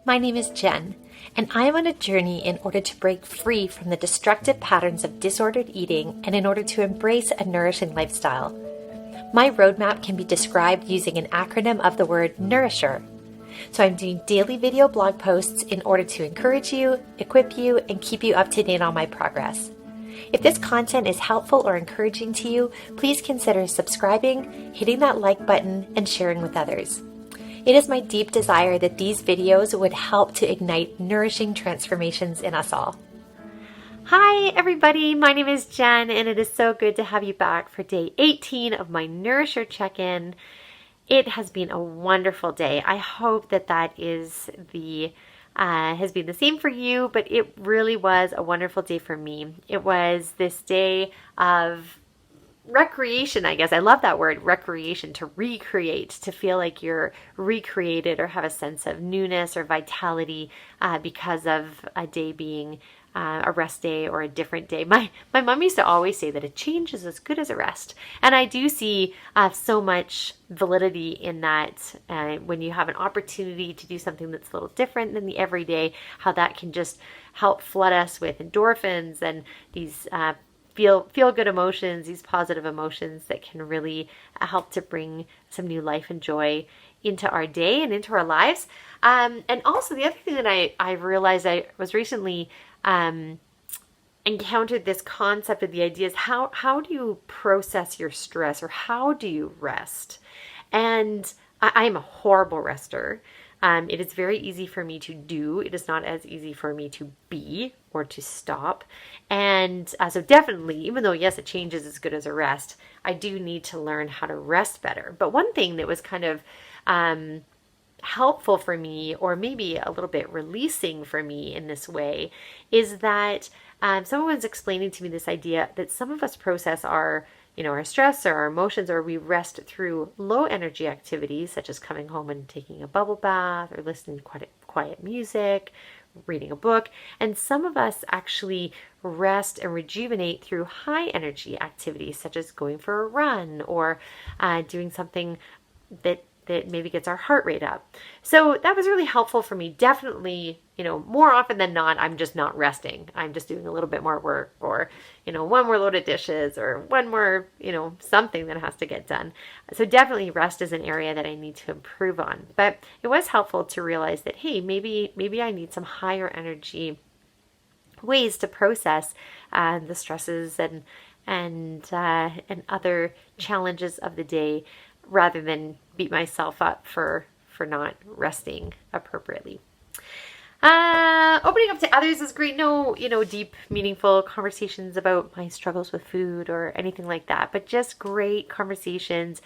My name is Jen, and I am on a journey in order to break free from the destructive patterns of disordered eating and in order to embrace a nourishing lifestyle. My roadmap can be described using an acronym of the word Nourisher. So I'm doing daily video blog posts in order to encourage you, equip you, and keep you up to date on my progress. If this content is helpful or encouraging to you, please consider subscribing, hitting that like button, and sharing with others. It is my deep desire that these videos would help to ignite nourishing transformations in us all. Hi everybody, my name is Jen and it is so good to have you back for day 18 of my Nourisher Check In. It has been a wonderful day. I hope that has been the same for you, but it really was a wonderful day for me. It was this day of recreation, I guess. I love that word, recreation, to recreate, to feel like you're recreated or have a sense of newness or vitality because of a day being a rest day or a different day. My mom used to always say that a change is as good as a rest. And I do see so much validity in that when you have an opportunity to do something that's a little different than the everyday, how that can just help flood us with endorphins and these feel good emotions, these positive emotions that can really help to bring some new life and joy into our day and into our lives. And also the other thing that I realized, I was recently encountered this concept of the idea is how do you process your stress, or how do you rest? And I am a horrible rester. It is very easy for me to do. It is not as easy for me to be or to stop. And so definitely, even though, yes, a change is as good as a rest, I do need to learn how to rest better. But one thing that was kind of helpful for me, or maybe a little bit releasing for me in this way, is that someone was explaining to me this idea that some of us process our stress or our emotions, or we rest through low energy activities such as coming home and taking a bubble bath or listening to quiet music, reading a book. And some of us actually rest and rejuvenate through high energy activities such as going for a run or doing something that maybe gets our heart rate up. So that was really helpful for me. Definitely, more often than not, I'm just not resting. I'm just doing a little bit more work, or, one more load of dishes, or one more, something that has to get done. So definitely rest is an area that I need to improve on. But it was helpful to realize that, hey, maybe I need some higher energy ways to process the stresses and other challenges of the day, rather than beat myself up for not resting appropriately. Opening up to others is great. No, deep, meaningful conversations about my struggles with food or anything like that, but just great conversations.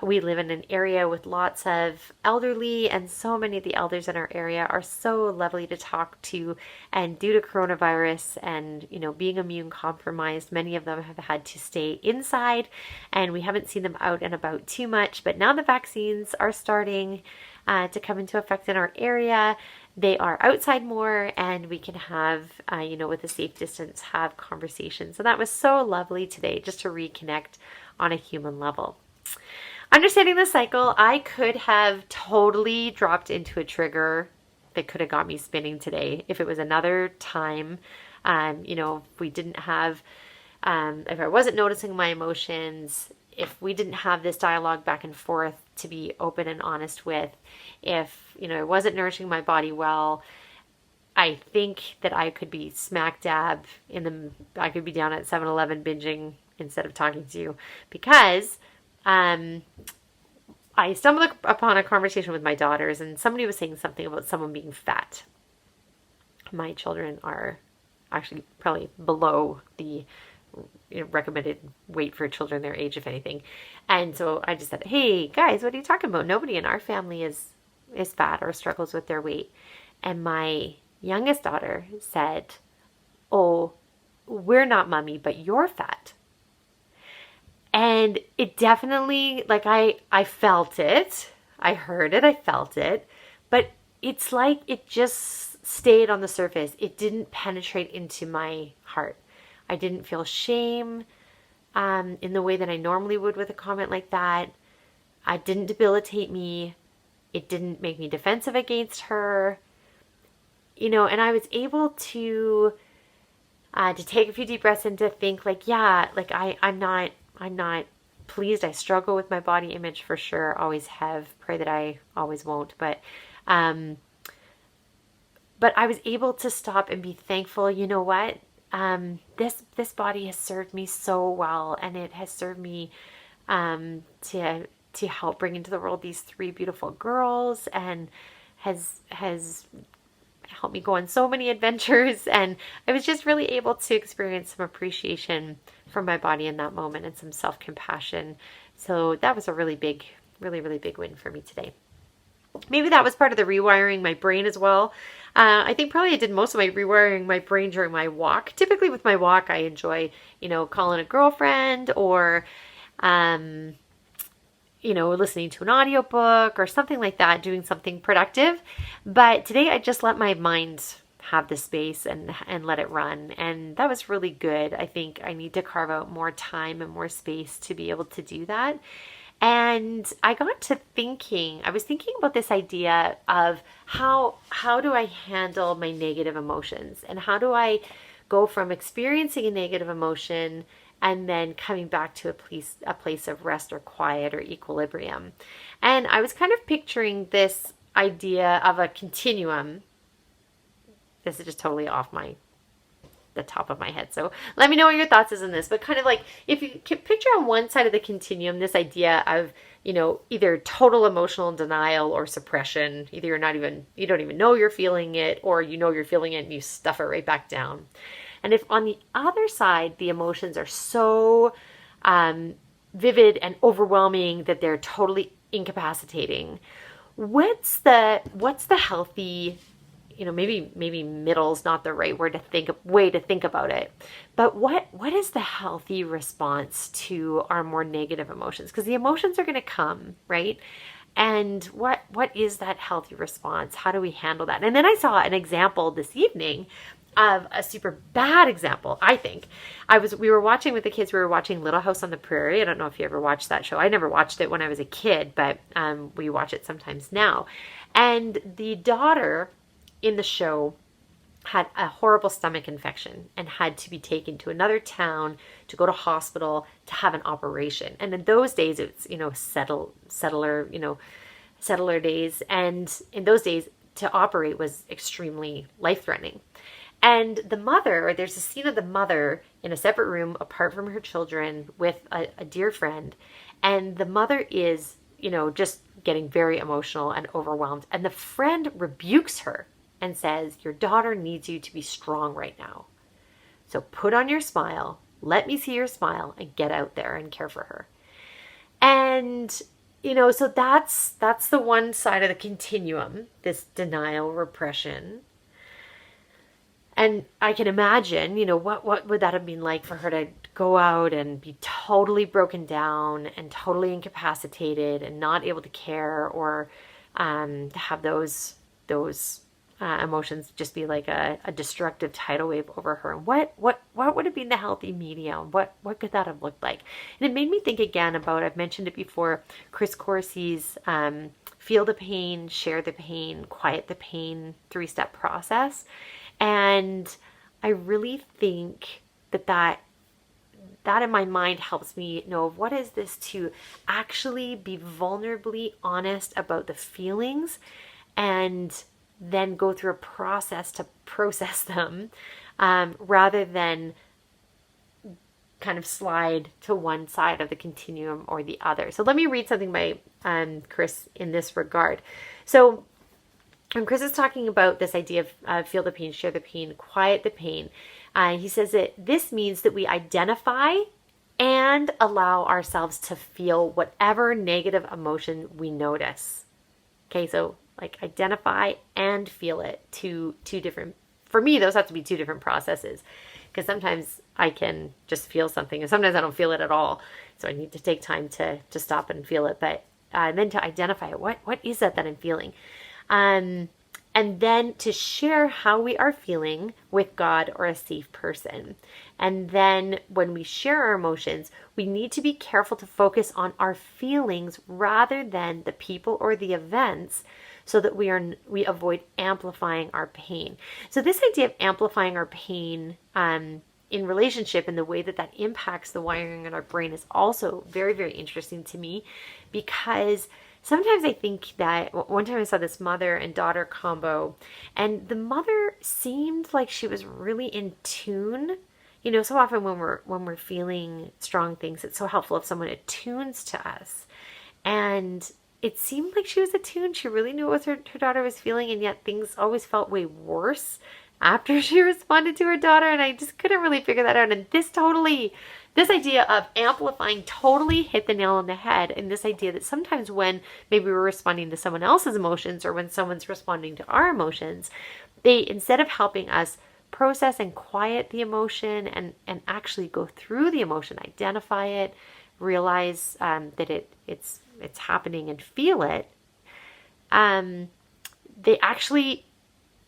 We live in an area with lots of elderly, and so many of the elders in our area are so lovely to talk to. And due to coronavirus and, being immune compromised, many of them have had to stay inside, and we haven't seen them out and about too much. But now the vaccines are starting to come into effect in our area. They are outside more, and we can have, with a safe distance, have conversations. So that was so lovely today, just to reconnect on a human level. Understanding the cycle, I could have totally dropped into a trigger that could have got me spinning today. If it was another time, if we didn't have, if I wasn't noticing my emotions, if we didn't have this dialogue back and forth to be open and honest with, if, I wasn't nourishing my body well, I think that I could be smack dab I could be down at 7-Eleven binging instead of talking to you, because I stumbled upon a conversation with my daughters, and somebody was saying something about someone being fat. My children are actually probably below the recommended weight for children their age, if anything. And so I just said, hey guys, what are you talking about? Nobody in our family is fat or struggles with their weight. And my youngest daughter said, oh, we're not, mommy, but you're fat. And it definitely, I felt it. I heard it. I felt it. But it's like it just stayed on the surface. It didn't penetrate into my heart. I didn't feel shame in the way that I normally would with a comment like that. It didn't debilitate me. It didn't make me defensive against her. and I was able to take a few deep breaths and to think like, yeah, like I'm not pleased. I struggle with my body image for sure. Always have. Pray that I always won't. Um, but I was able to stop and be thankful. You know what? This body has served me so well, and it has served me to help bring into the world these three beautiful girls, and has helped me go on so many adventures. And I was just really able to experience some appreciation for my body in that moment and some self-compassion. So that was a really big, really big win for me today. Maybe that was part of the rewiring my brain as well. I think probably I did most of my rewiring my brain during my walk. Typically with my walk, I enjoy, calling a girlfriend or, listening to an audiobook or something like that, doing something productive. But today I just let my mind have the space and let it run. And that was really good. I think I need to carve out more time and more space to be able to do that. And I got to thinking, I was thinking about this idea of how do I handle my negative emotions, and how do I go from experiencing a negative emotion and then coming back to a place of rest or quiet or equilibrium. And I was kind of picturing this idea of a continuum. This is just totally off the top of my head. So let me know what your thoughts is on this, but kind of like if you can picture on one side of the continuum, this idea of, either total emotional denial or suppression. Either you don't even know you're feeling it, or you're feeling it and you stuff it right back down. And if on the other side, the emotions are so vivid and overwhelming that they're totally incapacitating, what's the healthy, maybe middle's not the right way to think about it, but what is the healthy response to our more negative emotions? Because the emotions are going to come, right? And what is that healthy response? How do we handle that? And then I saw an example this evening of a super bad example, I think. We were watching with the kids, we were watching Little House on the Prairie. I don't know if you ever watched that show. I never watched it when I was a kid, but we watch it sometimes now. And the daughter in the show had a horrible stomach infection and had to be taken to another town to go to hospital to have an operation. And in those days, it's, settler days. And in those days, to operate was extremely life-threatening. And the mother, there's a scene of the mother in a separate room apart from her children with a dear friend. And the mother is, just getting very emotional and overwhelmed. And the friend rebukes her and says, your daughter needs you to be strong right now. So put on your smile, let me see your smile, and get out there and care for her. And, so that's the one side of the continuum, this denial, repression. And I can imagine, what would that have been like for her to go out and be totally broken down and totally incapacitated and not able to care, or to have those emotions just be like a destructive tidal wave over her. And what would have been the healthy medium? What could that have looked like? And it made me think again about, I've mentioned it before, Chris Coursey's feel the pain, share the pain, quiet the pain 3-step process. And I really think that in my mind helps me know what is this to actually be vulnerably honest about the feelings, and then go through a process to process them, rather than kind of slide to one side of the continuum or the other. So let me read something by Chris in this regard. So when Chris is talking about this idea of feel the pain, share the pain, quiet the pain, he says that this means that we identify and allow ourselves to feel whatever negative emotion we notice. Okay, so like identify and feel it, two different, for me, those have to be two different processes, because sometimes I can just feel something and sometimes I don't feel it at all. So I need to take time to stop and feel it, but then to identify it. What is that I'm feeling? And then to share how we are feeling with God or a safe person. And then when we share our emotions, we need to be careful to focus on our feelings rather than the people or the events, so that we avoid amplifying our pain. So this idea of amplifying our pain in relationship and the way that impacts the wiring in our brain is also very, very interesting to me, because sometimes I think that one time I saw this mother and daughter combo, and the mother seemed like she was really in tune. You know, so often when we're feeling strong things, it's so helpful if someone attunes to us. And it seemed like she was attuned. She really knew what her daughter was feeling, and yet things always felt way worse after she responded to her daughter, and I just couldn't really figure that out. And this idea of amplifying totally hit the nail on the head. And this idea that sometimes when maybe we're responding to someone else's emotions, or when someone's responding to our emotions, they, instead of helping us process and quiet the emotion and actually go through the emotion, identify it, realize that it's happening and feel it, they actually,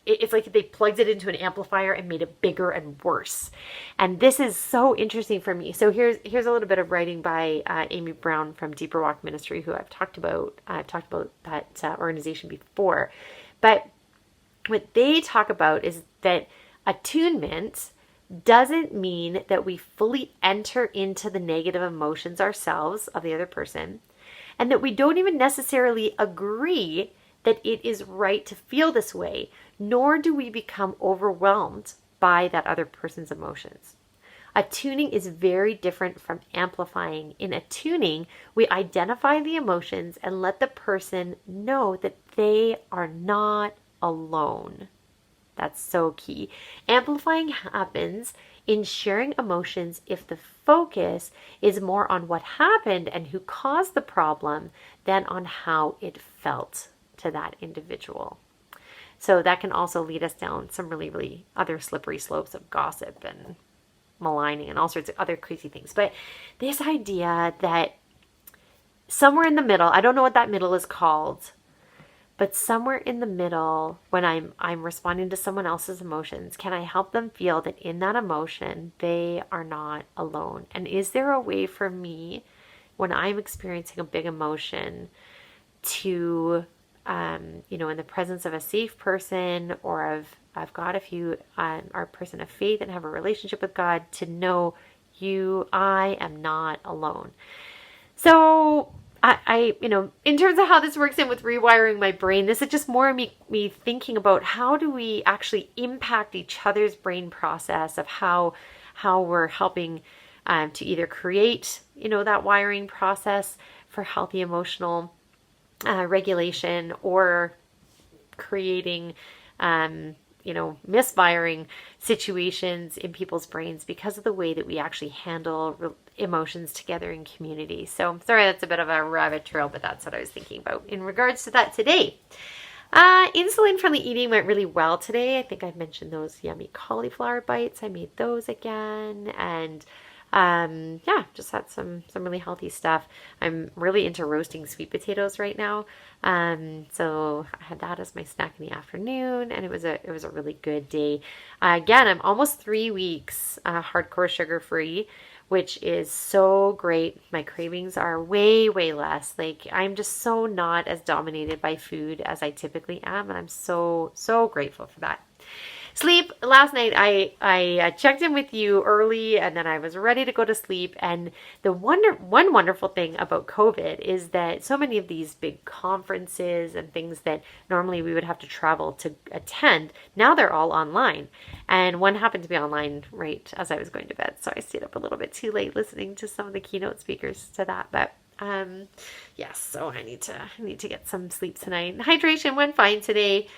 it's like they plugged it into an amplifier and made it bigger and worse. And this is so interesting for me. So here's a little bit of writing by Amy Brown from Deeper Walk Ministry, who I've talked about that organization before. But what they talk about is that attunement doesn't mean that we fully enter into the negative emotions ourselves of the other person, and that we don't even necessarily agree that it is right to feel this way, nor do we become overwhelmed by that other person's emotions. Attuning is very different from amplifying. In attuning, we identify the emotions and let the person know that they are not alone. That's so key. Amplifying happens in sharing emotions if the focus is more on what happened and who caused the problem than on how it felt to that individual. So that can also lead us down some really, really other slippery slopes of gossip and maligning and all sorts of other crazy things. But this idea that somewhere in the middle, I don't know what that middle is called, but somewhere in the middle, when I'm responding to someone else's emotions, can I help them feel that in that emotion, they are not alone? And is there a way for me, when I'm experiencing a big emotion, to, in the presence of a safe person, or I've got a few, are a person of faith and have a relationship with God, to know I am not alone. So I in terms of how this works in with rewiring my brain, this is just more me thinking about how do we actually impact each other's brain process of how we're helping to either create, that wiring process for healthy emotional regulation, or creating, misfiring situations in people's brains because of the way that we actually handle emotions together in community. So I'm sorry, that's a bit of a rabbit trail, but that's what I was thinking about in regards to that today. Insulin-friendly eating went really well today. I think I mentioned those yummy cauliflower bites. I made those again, and just had some really healthy stuff. I'm really into roasting sweet potatoes right now. So I had that as my snack in the afternoon, and it was a really good day. Again, I'm almost 3 weeks hardcore sugar-free, which is so great. My cravings are way, way less. Like, I'm just so not as dominated by food as I typically am, and I'm so, so grateful for that. Sleep. Last night I checked in with you early, and then I was ready to go to sleep. And the one wonderful thing about COVID is that so many of these big conferences and things that normally we would have to travel to attend, now they're all online. And one happened to be online right as I was going to bed, so I stayed up a little bit too late listening to some of the keynote speakers to that. But yes, so I need to get some sleep tonight. Hydration went fine today.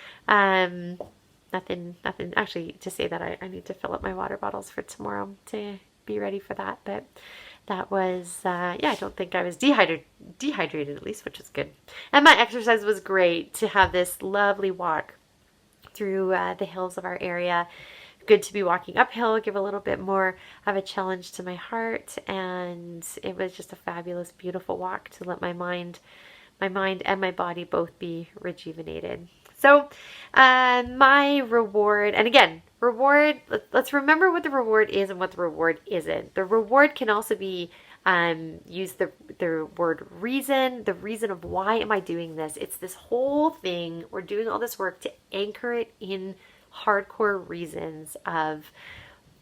Nothing actually to say that I need to fill up my water bottles for tomorrow to be ready for that. But that was, I don't think I was dehydrated at least, which is good. And my exercise was great, to have this lovely walk through the hills of our area. Good to be walking uphill, give a little bit more of a challenge to my heart. And it was just a fabulous, beautiful walk to let my mind and my body both be rejuvenated. So my reward, and again, let's remember what the reward is and what the reward isn't. The reward can also be used, the word reason, the reason of why am I doing this. It's this whole thing. We're doing all this work to anchor it in hardcore reasons of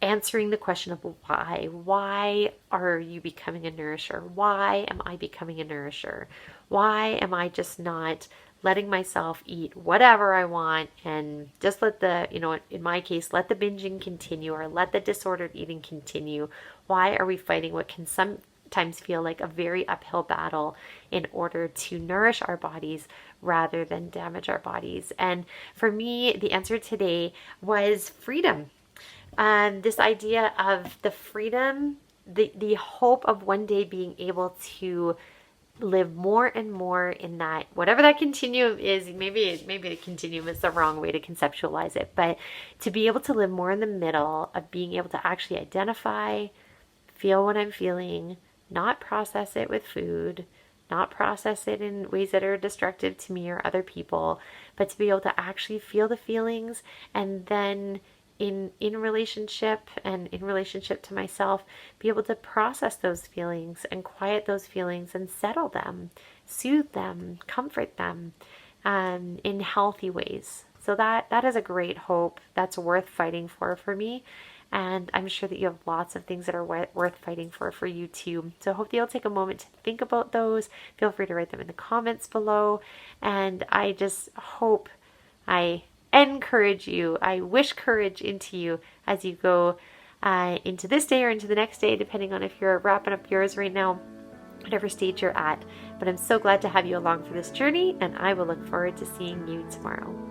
answering the question of why. Why are you becoming a nourisher? Why am I becoming a nourisher? Why am I just not letting myself eat whatever I want and just let the, in my case, let the binging continue or let the disordered eating continue? Why are we fighting what can sometimes feel like a very uphill battle in order to nourish our bodies rather than damage our bodies? And for me, the answer today was freedom. This idea of the freedom, the hope of one day being able to live more and more in that, whatever that continuum is, maybe the continuum is the wrong way to conceptualize it, but to be able to live more in the middle of being able to actually identify, feel what I'm feeling, not process it with food, not process it in ways that are destructive to me or other people, but to be able to actually feel the feelings and then in relationship and in relationship to myself, be able to process those feelings and quiet those feelings and settle them, soothe them, comfort them in healthy ways. So that is a great hope that's worth fighting for me. And I'm sure that you have lots of things that are worth fighting for you too. So I hope that you'll take a moment to think about those. Feel free to write them in the comments below. And I just hope I encourage you. I wish courage into you as you go into this day or into the next day, depending on if you're wrapping up yours right now, whatever stage you're at. But I'm so glad to have you along for this journey, and I will look forward to seeing you tomorrow.